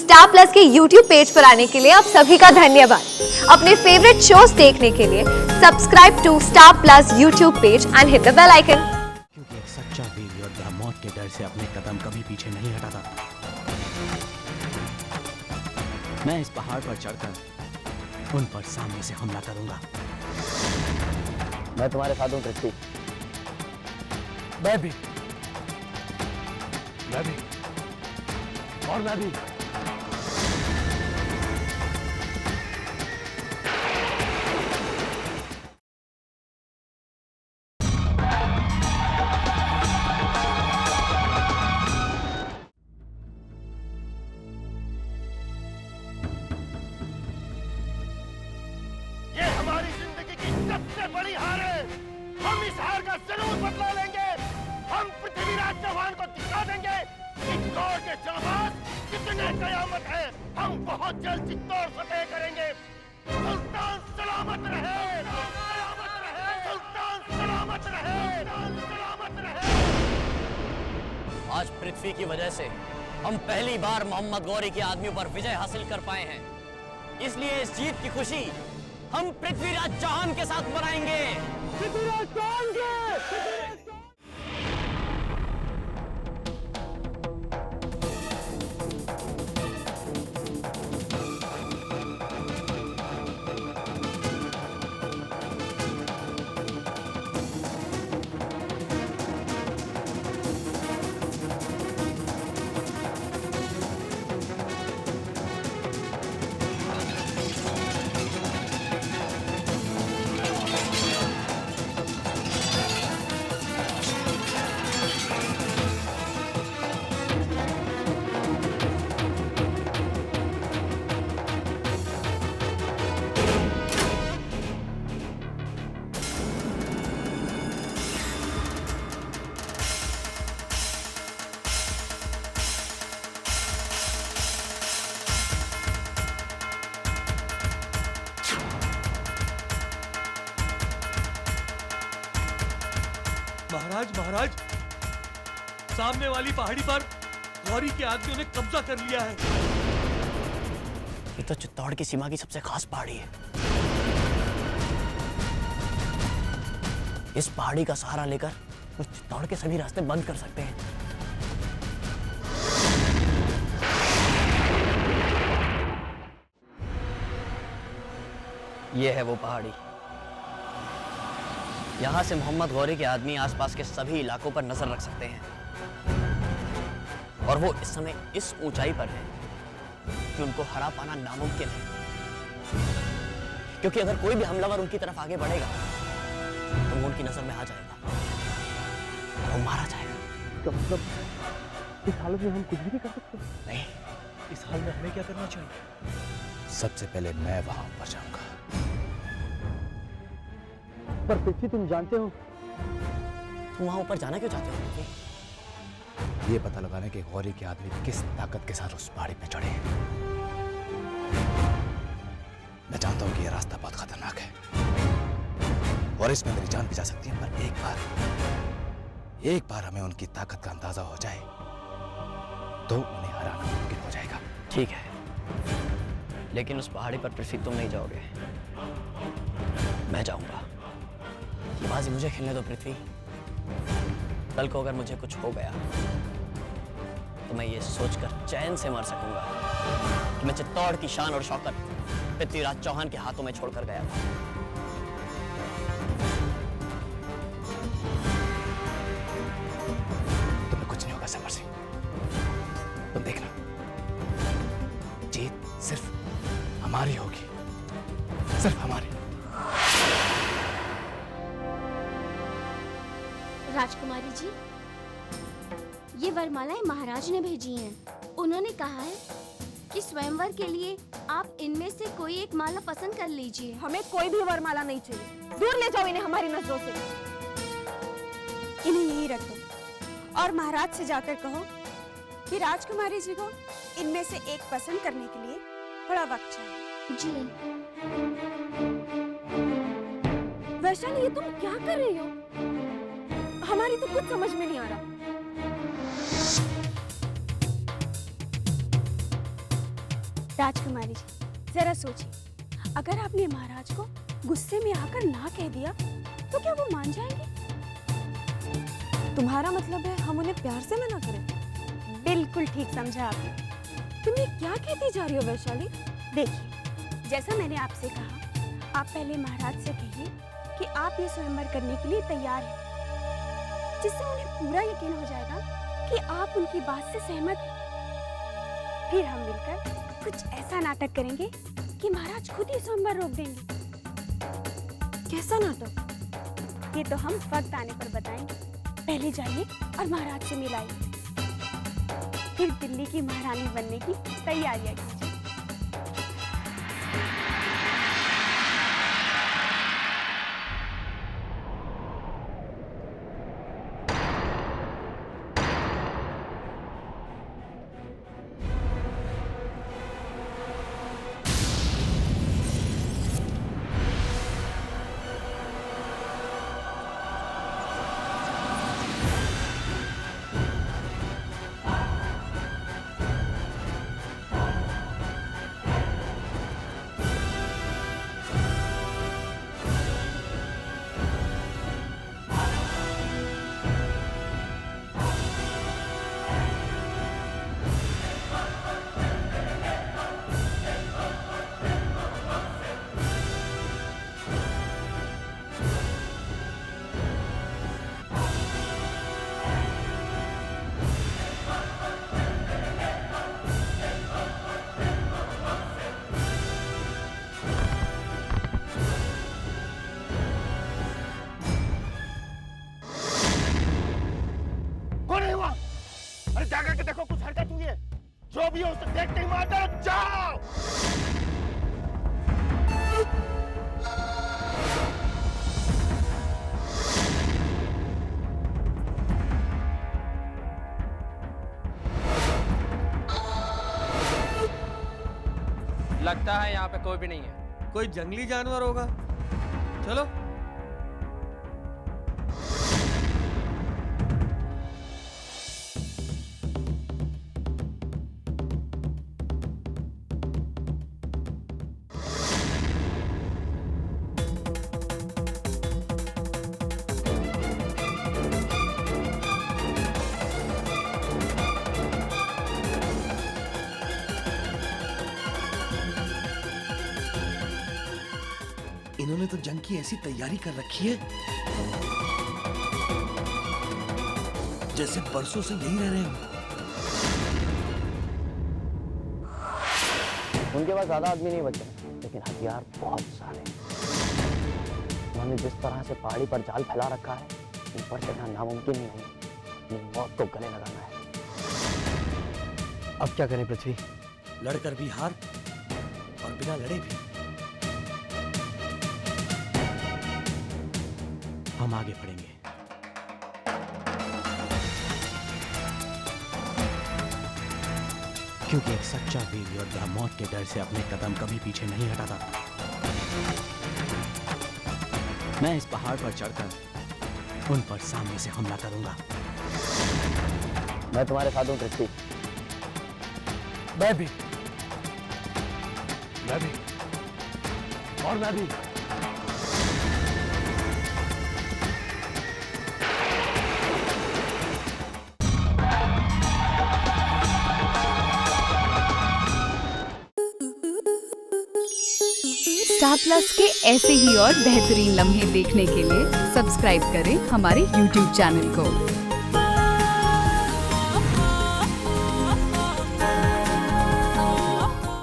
Star plus के YouTube page पर आने के लिए आप सभी का धन्यवाद। अपने फेवरेट शोज देखने के लिए subscribe to Star Plus YouTube page and hit the bell icon. क्योंकि एक सच्चा वीर योद्धा मौत के डर से अपने कदम कभी पीछे नहीं हटाता। मैं इस पहाड़ पर चढ़कर उन पर सामने से हमला करूंगा। मैं तुम्हारे साथ हूं पृथ्वी। मैं भी और मैं भी। ये हमारी जिंदगी की सबसे बड़ी हार है। हम इस हार का जरूर बदला लेंगे। हम पृथ्वीराज चौहान को दिखा देंगे चित्तौड़ के जाबाज कितने कयामत है। हम बहुत जल्द चित्तौड़ फतेह करेंगे। सुल्तान सलामत रहे, सलामत रहे, सुल्तान सलामत रहे, सलामत रहे। आज पृथ्वी की वजह से हम पहली बार मोहम्मद गौरी के आदमियों पर विजय हासिल कर पाए हैं। इसलिए इस जीत की खुशी हम पृथ्वीराज चौहान के साथ मनाएंगे। पृथ्वीराज चौहान के महाराज, सामने वाली पहाड़ी पर गौरी के आदमियों ने कब्जा कर लिया है। ये तो चित्तौड़ की सीमा की सबसे खास पहाड़ी है। इस पहाड़ी का सहारा लेकर वो चित्तौड़ के सभी रास्ते बंद कर सकते हैं। ये है वो पहाड़ी। यहां से मोहम्मद गौरी के आदमी आसपास के सभी इलाकों पर नजर रख सकते हैं। और वो इस समय इस ऊंचाई पर है कि उनको हरा पाना नामुमकिन है। क्योंकि अगर कोई भी हमलावर उनकी तरफ आगे बढ़ेगा तो वो उनकी नजर में आ जाएगा और वो मारा जाएगा। तो मतलब इस हालत में हम कुछ भी नहीं कर सकते? नहीं। इस हाल में हमें क्या करना चाहिए? सबसे पहले मैं वहां ऊपर जाऊंगा। पर पृथ्वी, तुम जानते हो तुम वहां ऊपर जाना क्यों चाहते हो? ये पता लगाने के गौरी के आदमी किस ताकत के साथ उस पहाड़ी पे चढ़े। मैं जानता हूं कि यह रास्ता बहुत खतरनाक है और इसमें मेरी जान भी जा सकती है, पर एक बार हमें उनकी ताकत का अंदाजा हो जाए तो उन्हें हराना मुमकिन हो जाएगा। ठीक है, लेकिन उस पहाड़ी पर पृथ्वी तुम नहीं जाओगे, मैं जाऊंगा। ये बाजी मुझे खेलने दो पृथ्वी। कल को अगर मुझे कुछ हो गया तो मैं ये सोचकर चैन से मर सकूंगा कि मैं चित्तौड़ की शान और शौकत पृथ्वीराज चौहान के हाथों में छोड़कर गया था। तुम्हें कुछ नहीं होगा समर सिंह, तुम देखना, जीत सिर्फ हमारी होगी, सिर्फ हमारी। राजकुमारी जी, ये वरमालाएं महाराज ने भेजी हैं। उन्होंने कहा है कि स्वयंवर के लिए आप इनमें से कोई एक माला पसंद कर लीजिए। हमें कोई भी वरमाला नहीं चाहिए। दूर ले जाओ इन्हें हमारी नजरों से। इन्हें यहीं रख दो और महाराज से जाकर कहो कि राजकुमारी जी को इनमें से एक पसंद करने के लिए थोड़ा वक्त चाहिए। जी। वैशाली, ये तुम क्या कर रही हो? हमारी तो कुछ समझ में नहीं आ रहा। राजकुमारी जी, जरा सोचिए, अगर आपने महाराज को गुस्से में आकर ना कह दिया तो क्या वो मान जाएंगे? तुम्हारा मतलब है हम उन्हें प्यार से मना करें? बिल्कुल ठीक समझा आपने। तुम ये क्या कहती जा रही हो वैशाली? देखिए, जैसा मैंने आपसे कहा, आप पहले महाराज से कहिए कि आप ये स्वयंवर करने के लिए तैयार हैं, जिससे उन्हें पूरा यकीन हो जाएगा कि आप उनकी बात से सहमत हैं। फिर हम मिलकर कुछ ऐसा नाटक करेंगे कि महाराज खुद ही स्वयंवर रोक देंगे। कैसा नाटक? ये तो हम वक्त आने पर बताएंगे। पहले जाइए और महाराज से मिलाइए, फिर दिल्ली की महारानी बनने की तैयारियां कीजिए। जाकर के देखो कुछ हरकत हुई है, जो भी हो उसे देखते ही मार दो। जाओ। लगता है यहाँ पे कोई भी नहीं है। कोई जंगली जानवर होगा। चलो। इन्होंने तो जंग की ऐसी तैयारी कर रखी है जैसे बरसों से यहीं रह रहे हो। उनके पास ज्यादा आदमी नहीं बचे, लेकिन हथियार बहुत सारे। उन्होंने जिस तरह से पहाड़ी पर जाल फैला रखा है, ऊपर चढ़ना नामुमकिन ही नहीं। मौत को गले लगाना है। अब क्या करें पृथ्वी? लड़कर भी हार और बिना लड़े भी हम आगे बढ़ेंगे। क्योंकि एक सच्चा वीर योद्धा मौत के डर से अपने कदम कभी पीछे नहीं हटाता। मैं इस पहाड़ पर चढ़कर उन पर सामने से हमला करूंगा। मैं तुम्हारे साथ हूं पृथ्वी। मैं भी और मैं भी। स्टार प्लस के ऐसे ही और बेहतरीन लम्हे देखने के लिए सब्सक्राइब करें हमारे YouTube चैनल को।